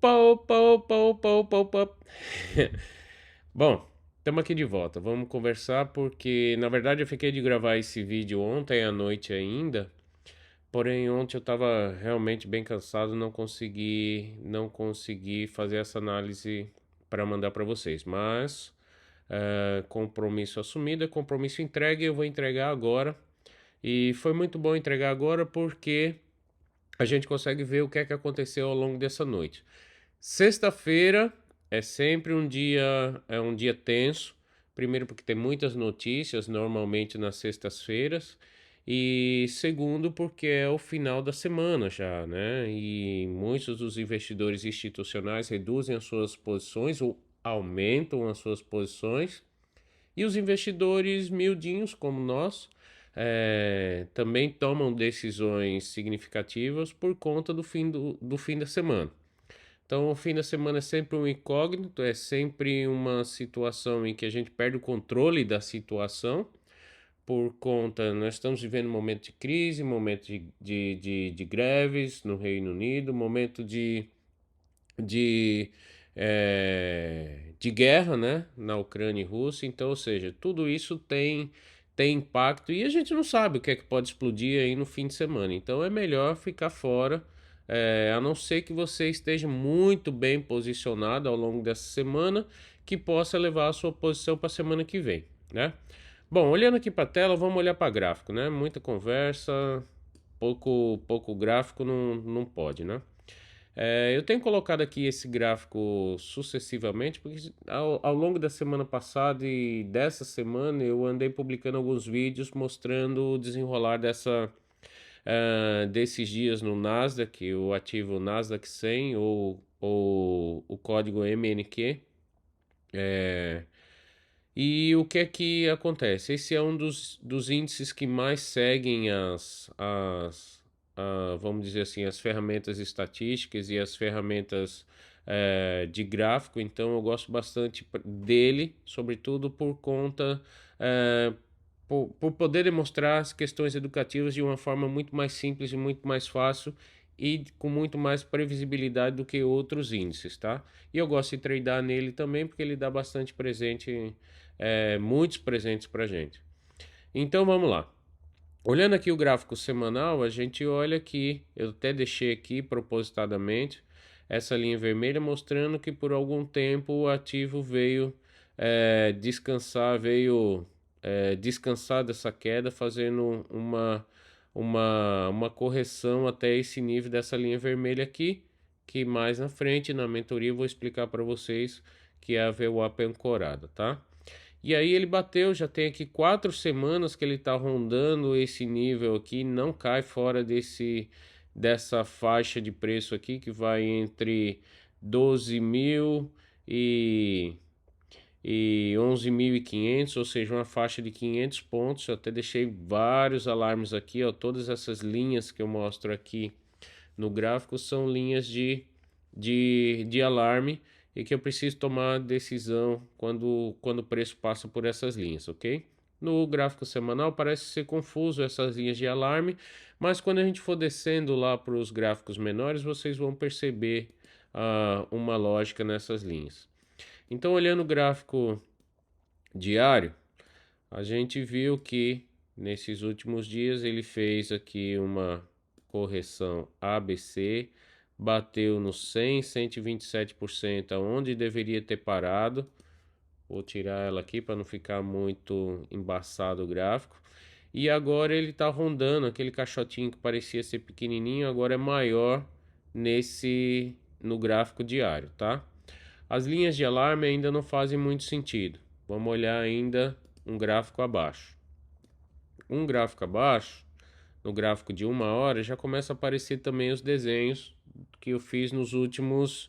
Opa, opa, opa, opa, opa, opa. Bom, estamos aqui de volta. Vamos conversar porque, na verdade, eu fiquei de gravar esse vídeo ontem à noite ainda. Porém, ontem eu estava realmente bem cansado, não consegui fazer essa análise para mandar para vocês. Mas, compromisso assumido, é compromisso entregue, eu vou entregar agora. E foi muito bom entregar agora porque a gente consegue ver o que é que aconteceu ao longo dessa noite. Sexta-feira é um dia tenso. Primeiro porque tem muitas notícias normalmente nas sextas-feiras e segundo porque é o final da semana já, né? E muitos dos investidores institucionais reduzem as suas posições ou aumentam as suas posições e os investidores miudinhos como nós também tomam decisões significativas por conta do fim da semana. Então, o fim da semana é sempre um incógnito, é sempre uma situação em que a gente perde o controle da situação por conta, nós estamos vivendo um momento de crise, momento de greves no Reino Unido, momento de guerra, né, na Ucrânia e Rússia. Então, ou seja, tudo isso tem impacto e a gente não sabe o que é que pode explodir aí no fim de semana. Então, é melhor ficar fora, a não ser que você esteja muito bem posicionado ao longo dessa semana, que possa levar a sua posição para a semana que vem, né? Bom, olhando aqui para a tela, vamos olhar para gráfico, né? Muita conversa, pouco gráfico não pode, né? Eu tenho colocado aqui esse gráfico sucessivamente, porque ao longo da semana passada e dessa semana eu andei publicando alguns vídeos mostrando o desenrolar desses dias no Nasdaq, o ativo Nasdaq 100 ou o código MNQ. É, e o que é que acontece? Esse é um dos índices que mais seguem vamos dizer assim, as ferramentas estatísticas e as ferramentas de gráfico. Então eu gosto bastante dele, sobretudo por conta, eh, por poder demonstrar as questões educativas de uma forma muito mais simples e muito mais fácil e com muito mais previsibilidade do que outros índices, tá? E eu gosto de tradar nele também porque ele dá bastante presente, muitos presentes para gente. Então vamos lá. Olhando aqui o gráfico semanal, a gente olha que eu até deixei aqui propositadamente essa linha vermelha mostrando que por algum tempo o ativo veio descansar dessa queda, fazendo uma correção até esse nível dessa linha vermelha aqui, que mais na frente na mentoria eu vou explicar para vocês que é a VWAP ancorada, tá? E aí ele bateu, já tem aqui 4 semanas que ele está rondando esse nível aqui, não cai fora dessa faixa de preço aqui que vai entre 12.000 e 11.500, ou seja, uma faixa de 500 pontos. Eu até deixei vários alarmes aqui, ó, todas essas linhas que eu mostro aqui no gráfico são linhas de alarme e que eu preciso tomar decisão quando o preço passa por essas linhas, ok? No gráfico semanal parece ser confuso essas linhas de alarme, mas quando a gente for descendo lá para os gráficos menores, vocês vão perceber uma lógica nessas linhas. Então, olhando o gráfico diário, a gente viu que nesses últimos dias ele fez aqui uma correção ABC, bateu no 100, 127%, aonde deveria ter parado. Vou tirar ela aqui para não ficar muito embaçado o gráfico. E agora ele está rondando aquele caixotinho que parecia ser pequenininho, agora é maior no gráfico diário, tá? As linhas de alarme ainda não fazem muito sentido. Vamos olhar ainda um gráfico abaixo. Um gráfico abaixo, no gráfico de 1 hora, já começa a aparecer também os desenhos que eu fiz nos últimos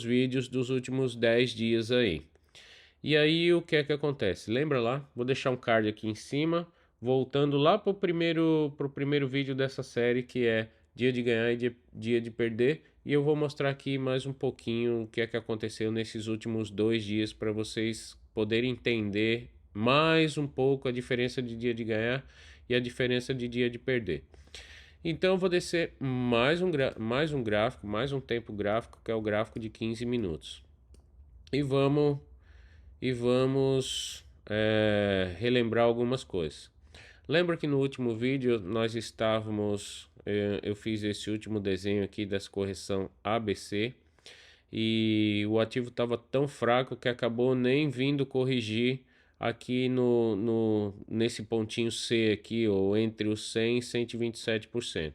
vídeos dos últimos 10 dias aí. E aí o que é que acontece? Lembra lá? Vou deixar um card aqui em cima, voltando lá pro primeiro vídeo dessa série, que é dia de ganhar e dia de perder, e eu vou mostrar aqui mais um pouquinho o que é que aconteceu nesses últimos 2 dias para vocês poderem entender mais um pouco a diferença de dia de ganhar e a diferença de dia de perder. Então eu vou descer mais um gráfico, mais um tempo gráfico, que é o gráfico de 15 minutos. E vamos relembrar algumas coisas. Lembra que no último vídeo nós estávamos, eu fiz esse último desenho aqui dessa correção ABC e o ativo estava tão fraco que acabou nem vindo corrigir aqui nesse pontinho C aqui, ou entre os 100 e 127%.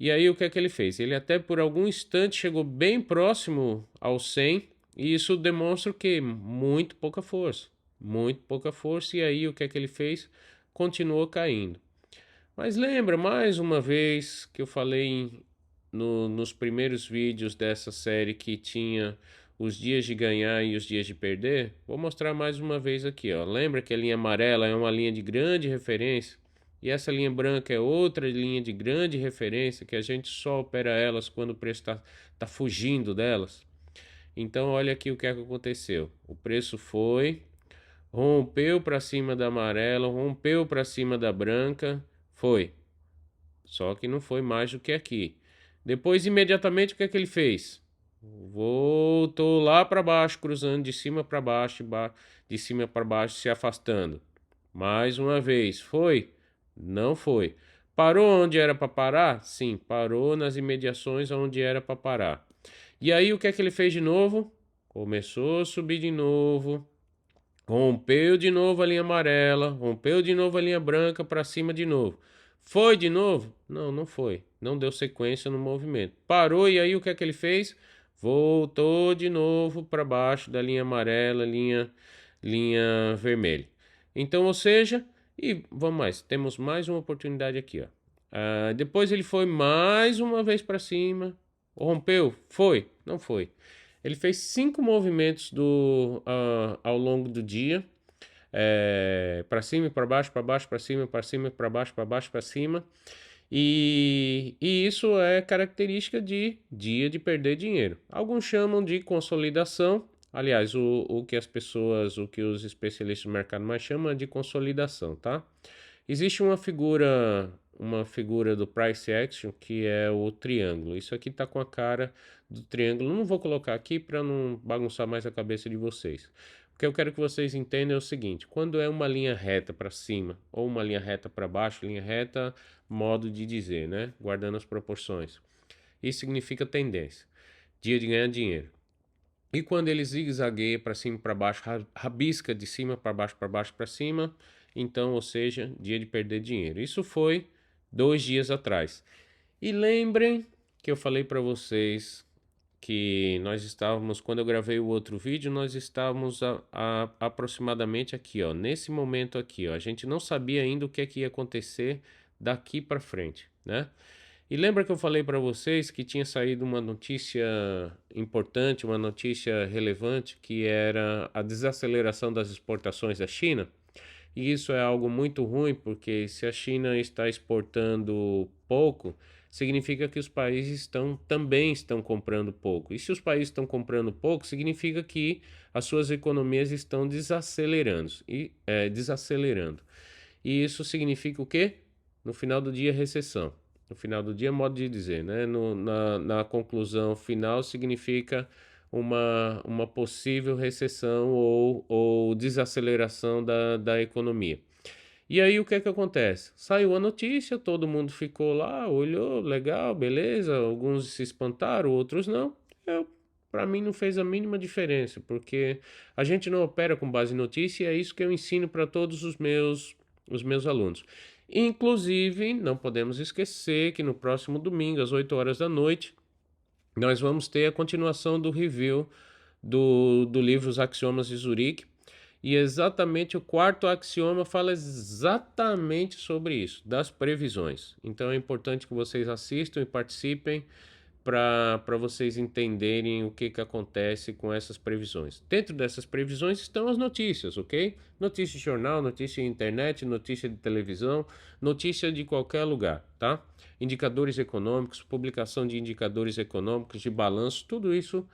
E aí o que é que ele fez? Ele até por algum instante chegou bem próximo ao 100 e isso demonstra o quê? Muito pouca força, e aí o que é que ele fez? Continuou caindo. Mas lembra mais uma vez que eu falei nos primeiros vídeos dessa série que tinha os dias de ganhar e os dias de perder? Vou mostrar mais uma vez aqui, ó. Lembra que a linha amarela é uma linha de grande referência e essa linha branca é outra linha de grande referência que a gente só opera elas quando o preço tá fugindo delas? Então olha aqui o que é que aconteceu. O preço foi, rompeu para cima da amarela, rompeu para cima da branca, foi. Só que não foi mais do que aqui. Depois, imediatamente, o que é que ele fez? Voltou lá para baixo, cruzando de cima para baixo, de cima para baixo, se afastando. Mais uma vez, foi? Não foi. Parou onde era para parar? Sim, parou nas imediações onde era para parar. E aí, o que é que ele fez de novo? Começou a subir de novo. Rompeu de novo a linha amarela, rompeu de novo a linha branca para cima de novo. Foi de novo? Não, não foi. Não deu sequência no movimento. Parou e aí o que é que ele fez? Voltou de novo para baixo da linha amarela, linha vermelha. Então, ou seja, e vamos mais, temos mais uma oportunidade aqui, ó. Depois ele foi mais uma vez para cima. Rompeu? Foi? Não foi. Ele fez 5 movimentos ao longo do dia, para cima, para baixo, para baixo, para cima, para cima, para baixo, para baixo, para cima. E isso é característica de dia de perder dinheiro. Alguns chamam de consolidação. Aliás, o que as pessoas, o que os especialistas do mercado mais chamam é de consolidação, tá? Existe uma figura do price action que é o triângulo. Isso aqui tá com a cara do triângulo. Não vou colocar aqui para não bagunçar mais a cabeça de vocês. O que eu quero que vocês entendam é o seguinte: quando é uma linha reta para cima ou uma linha reta para baixo, linha reta, modo de dizer, né? Guardando as proporções. Isso significa tendência. Dia de ganhar dinheiro. E quando ele zigue-zagueia para cima e para baixo, rabisca de cima para baixo, para baixo, para cima, então, ou seja, dia de perder dinheiro. Isso foi 2 dias atrás. E lembrem que eu falei para vocês que nós estávamos, quando eu gravei o outro vídeo, nós estávamos aproximadamente aqui, ó, nesse momento aqui, ó. A gente não sabia ainda o que é que ia acontecer daqui para frente, né? E lembra que eu falei para vocês que tinha saído uma notícia importante, uma notícia relevante, que era a desaceleração das exportações da China? E isso é algo muito ruim, porque se a China está exportando pouco, significa que os países também estão comprando pouco. E se os países estão comprando pouco, significa que as suas economias estão desacelerando. E isso significa o quê? No final do dia, recessão. No final do dia, modo de dizer, né? Na conclusão final, significa uma possível recessão ou desaceleração da economia. E aí o que é que acontece? Saiu a notícia, todo mundo ficou lá, olhou, legal, beleza, alguns se espantaram, outros não. Para mim não fez a mínima diferença, porque a gente não opera com base em notícia e é isso que eu ensino para todos os meus alunos. Inclusive, não podemos esquecer que no próximo domingo, às 8 horas da noite, nós vamos ter a continuação do review do livro Os Axiomas de Zurique. E exatamente o quarto axioma fala exatamente sobre isso, das previsões. Então é importante que vocês assistam e participem para vocês entenderem o que acontece com essas previsões. Dentro dessas previsões estão as notícias, ok? Notícia de jornal, notícia de internet, notícia de televisão, notícia de qualquer lugar, tá? Indicadores econômicos, publicação de indicadores econômicos, de balanço, tudo isso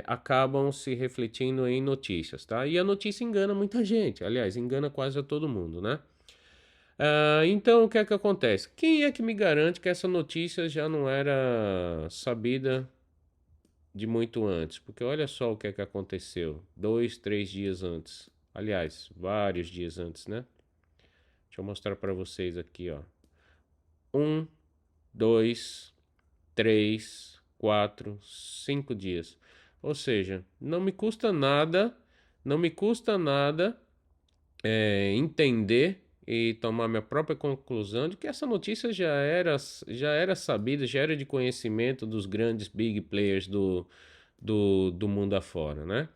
acabam se refletindo em notícias, tá? E a notícia engana muita gente, aliás, engana quase a todo mundo, né? Então, o que é que acontece? Quem é que me garante que essa notícia já não era sabida de muito antes? Porque olha só o que é que aconteceu 2, 3 dias antes. Aliás, vários dias antes, né? Deixa eu mostrar para vocês aqui, ó. 1, 2, 3, 4, 5 dias. Ou seja, não me custa nada entender e tomar minha própria conclusão de que essa notícia já era sabida, já era de conhecimento dos grandes big players do mundo afora, né?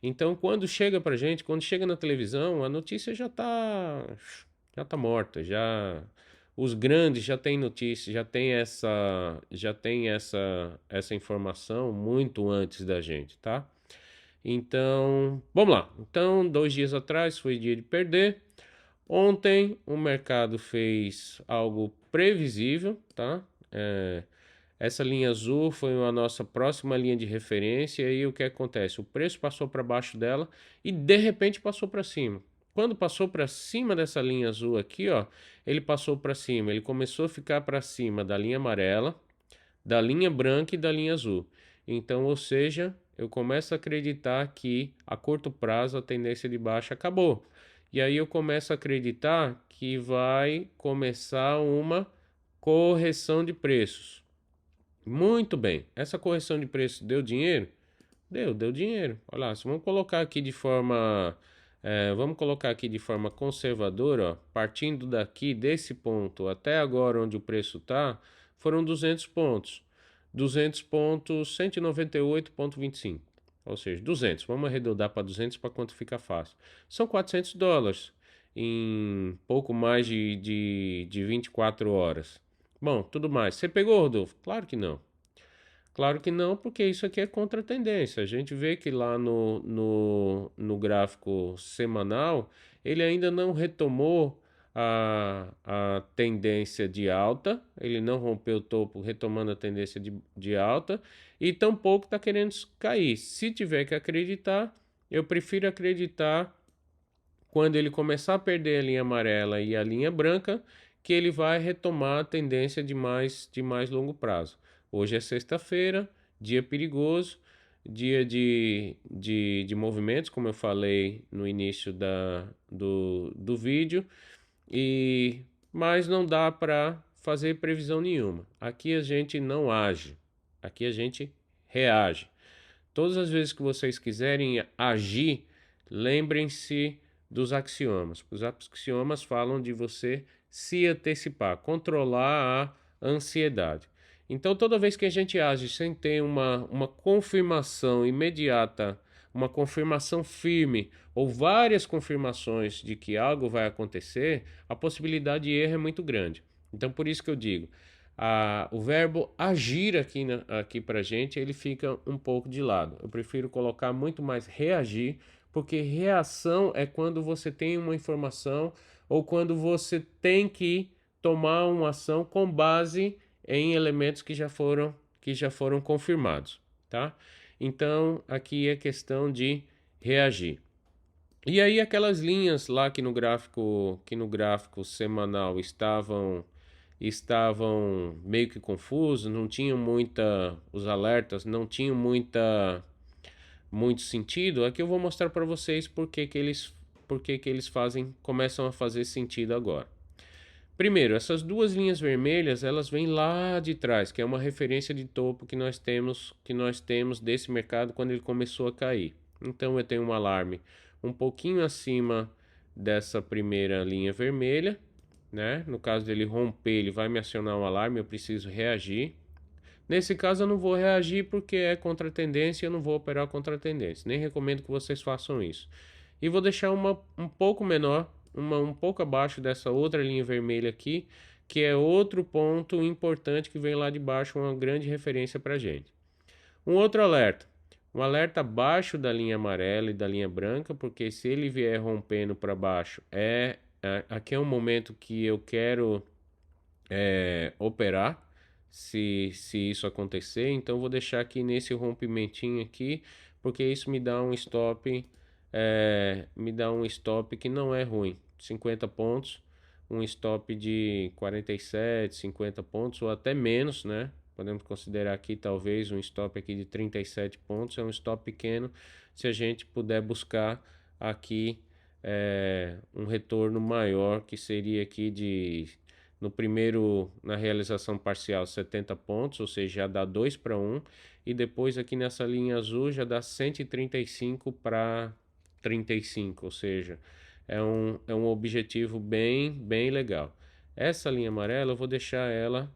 Então, quando chega pra gente, quando chega na televisão, a notícia já tá morta, já os grandes já têm notícia, já tem essa informação muito antes da gente, tá? Então, vamos lá. Então, 2 dias atrás foi dia de perder. Ontem o mercado fez algo previsível, tá? Essa linha azul foi a nossa próxima linha de referência. E aí o que acontece? O preço passou para baixo dela e de repente passou para cima. Quando passou para cima dessa linha azul aqui, ó, ele passou para cima. Ele começou a ficar para cima da linha amarela, da linha branca e da linha azul. Então, ou seja, eu começo a acreditar que a curto prazo a tendência de baixa acabou. E aí eu começo a acreditar que vai começar uma correção de preços. Muito bem. Essa correção de preços deu dinheiro? Deu dinheiro. Olha lá, vamos colocar aqui de forma conservadora, ó, partindo daqui desse ponto até agora onde o preço está, foram 200 pontos. 200 pontos, 198,25. Ou seja, 200. Vamos arredondar para 200 para quanto fica fácil. São US$ 400 em pouco mais de 24 horas. Bom, tudo mais. Você pegou, Rodolfo? Claro que não. Claro que não, porque isso aqui é contra a tendência. A gente vê que lá no gráfico semanal ele ainda não retomou a tendência de alta, ele não rompeu o topo, retomando a tendência de alta, e tampouco está querendo cair. Se tiver que acreditar, eu prefiro acreditar quando ele começar a perder a linha amarela e a linha branca, que ele vai retomar a tendência de mais longo prazo. Hoje é sexta-feira, dia perigoso, dia de movimentos, como eu falei no início do vídeo, mas não dá para fazer previsão nenhuma. Aqui a gente não age, aqui a gente reage. Todas as vezes que vocês quiserem agir, lembrem-se dos axiomas. Os axiomas falam de você se antecipar, controlar a ansiedade. Então, toda vez que a gente age sem ter uma confirmação imediata, uma confirmação firme ou várias confirmações de que algo vai acontecer, a possibilidade de erro é muito grande. Então, por isso que eu digo, o verbo agir aqui para gente, ele fica um pouco de lado. Eu prefiro colocar muito mais reagir, porque reação é quando você tem uma informação ou quando você tem que tomar uma ação com base em elementos que já foram confirmados, tá? Então, aqui é questão de reagir. E aí aquelas linhas lá que no gráfico semanal estavam meio que confusos, não tinham os alertas não tinham muito sentido. Aqui eu vou mostrar para vocês por que que eles começam a fazer sentido agora. Primeiro, essas duas linhas vermelhas, elas vêm lá de trás, que é uma referência de topo que nós temos desse mercado quando ele começou a cair. Então eu tenho um alarme um pouquinho acima dessa primeira linha vermelha, né? No caso dele romper, ele vai me acionar um alarme, eu preciso reagir. Nesse caso eu não vou reagir porque é contra a tendência, eu não vou operar contra a tendência. Nem recomendo que vocês façam isso. E vou deixar uma um pouco menor, um pouco abaixo dessa outra linha vermelha aqui, que é outro ponto importante que vem lá de baixo, uma grande referência para a gente. Um outro alerta. Um alerta abaixo da linha amarela e da linha branca, porque se ele vier rompendo para baixo, aqui é um momento que eu quero operar, se isso acontecer. Então vou deixar aqui nesse rompimentinho aqui, porque isso me dá um stop que não é ruim. 50 pontos, um stop de 47, 50 pontos ou até menos, né? Podemos considerar aqui talvez um stop aqui de 37 pontos, é um stop pequeno, se a gente puder buscar aqui um retorno maior, que seria aqui de, no primeiro, na realização parcial, 70 pontos, ou seja, já dá 2 para 1, e depois aqui nessa linha azul já dá 135 para 35, ou seja, é um objetivo bem legal. Essa linha amarela eu vou deixar ela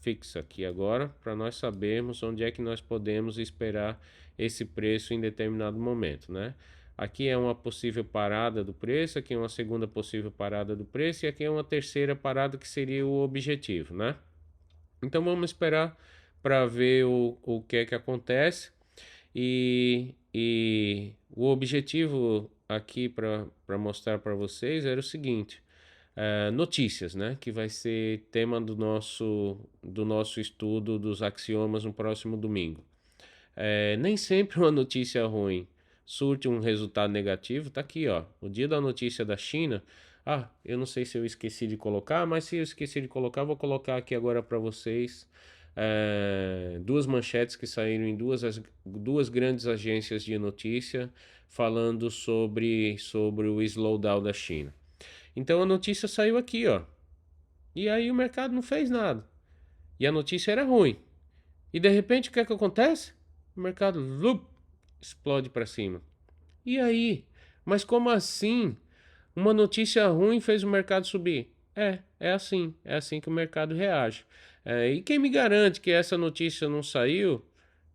fixa aqui agora, para nós sabermos onde é que nós podemos esperar esse preço em determinado momento, né? Aqui é uma possível parada do preço, aqui é uma segunda possível parada do preço e aqui é uma terceira parada que seria o objetivo, né? Então vamos esperar para ver o que é que acontece e o objetivo aqui para mostrar para vocês era o seguinte: notícias, né? Que vai ser tema do nosso estudo dos axiomas no próximo domingo. Nem sempre uma notícia ruim surte um resultado negativo. Tá aqui, ó. O dia da notícia da China. Ah, eu não sei se eu esqueci de colocar, mas se eu esqueci de colocar, vou colocar aqui agora para vocês duas manchetes que saíram em duas grandes agências de notícia falando sobre o slowdown da China. Então a notícia saiu aqui, ó. E aí o mercado não fez nada. E a notícia era ruim. E de repente o que é que acontece? O mercado explode para cima. E aí? Mas como assim? Uma notícia ruim fez o mercado subir? É assim que o mercado reage. E quem me garante que essa notícia não saiu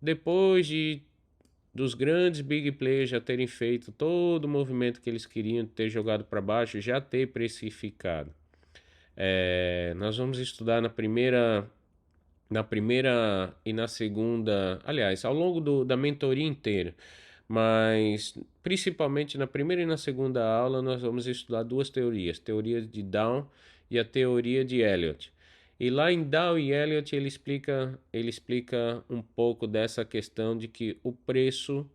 depois dos grandes big players já terem feito todo o movimento que eles queriam, ter jogado para baixo, já ter precificado? Nós vamos estudar na primeira e na segunda, aliás, ao longo da mentoria inteira, mas principalmente na primeira e na segunda aula nós vamos estudar duas teorias, teoria de Down e a teoria de Elliott. E lá em Down e Elliott ele explica um pouco dessa questão de que o preço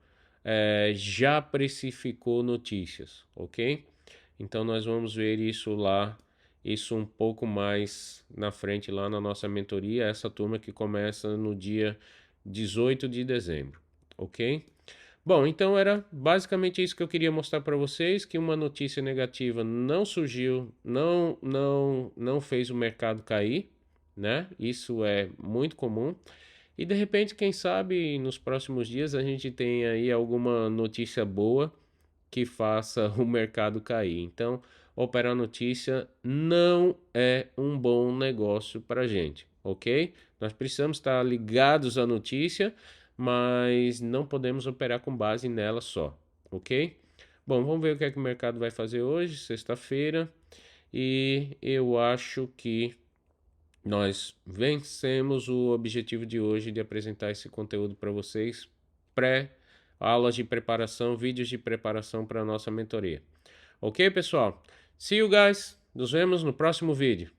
já precificou notícias, ok? Então nós vamos ver isso lá, isso um pouco mais na frente lá na nossa mentoria, essa turma que começa no dia 18 de dezembro, ok? Bom, então era basicamente isso que eu queria mostrar para vocês, que uma notícia negativa não surgiu, não fez o mercado cair, né? Isso é muito comum. E de repente, quem sabe nos próximos dias a gente tem aí alguma notícia boa que faça o mercado cair. Então, operar notícia não é um bom negócio para a gente, ok? Nós precisamos estar ligados à notícia, mas não podemos operar com base nela só, ok? Bom, vamos ver o que é que o mercado vai fazer hoje, sexta-feira, e eu acho que nós vencemos o objetivo de hoje de apresentar esse conteúdo para vocês, aulas de preparação, vídeos de preparação para a nossa mentoria. Ok, pessoal? See you guys. Nos vemos no próximo vídeo.